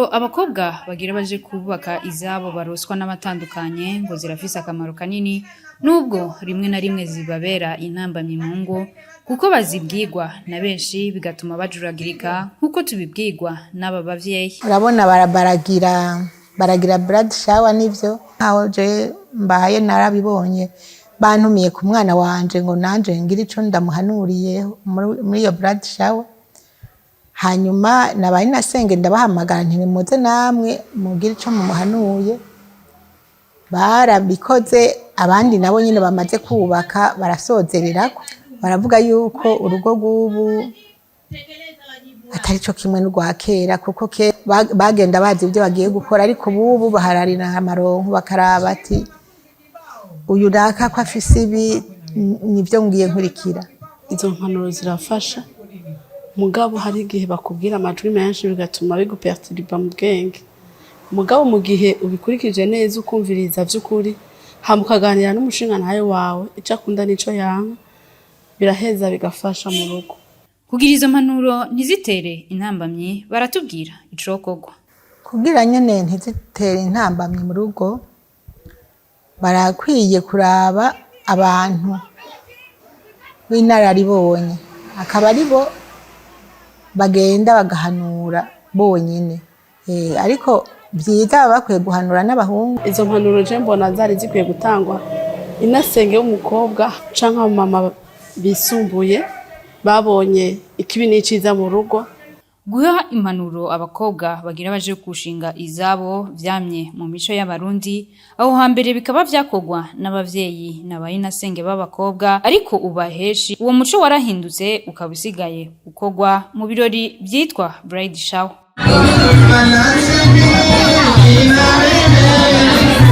Impanuro abakobwa bagira baje kubaka izabo baroswa n'abatandukanye ngo zirafise akamaro kanini nubwo rimwe na rimwe zibabera intambamyi mu ngo kuko bazibwirwa na benshi bigatuma bajuragirika nkuko tubibwirwa n'aba bavyeyi. Urabona baragira blood shower nivyo aho je mbaye narabibonye bantumiye ku mwana wanje ngo nanje ngira ico ndamuhanuriye muri iyo blood shower. Hanyuma nabaye nasenge ndabahamagara nti muze namwe mugira ico mumuhanuye. Barabikoze abandi nabo nyine bamaze kubaka barasozererako baravuga yuko urugo rw'ubu atari cyo kimwe n'urwa kera kuko bagenda bazi ibyo bagiye gukora ariko ubu bahararira amaronko bakaraba ati uyu naka ko afise ibi nivyo ngiye nkurikira. Izo mpanuro zirafasha mugabo hari igihe bakubwira amajwi menshi bigatuma biguperturba mu bwenge. Mugabo mu gihe ubikurikije neza ukumviriza vy'ukuri hamukaganira n'umushinga nayo wawe ico akunda nico yanka biraheza bigafasha mu rugo. Kugira izo mpanuro ntizitere intambamyi baratubwira icokorwa. Kugira nyene ntizitere intambamyi mu rugo barakwiye kuraba abantu b'inararibonye akaba aribo bagenda bagahanura bonyene ariko byiza bakwiye guhanura n'abahungu. Izo mpanuro je mbona zari zikwiye gutangwa inasenge y'umukobwa canke mama bisumbuye babonye ikibi n'iciza mu rugo. Guha impanuro abakobwa bagira baje kushinga izabo vyamye mu mico y'abarundi aho hambere bikaba vyakogwa n'abavyeyi n'abayinasenge b'abakobwa ariko ubaheshi uwo muco warahindutse ukabisigaye ukogwa mu birori byitwa bride shower.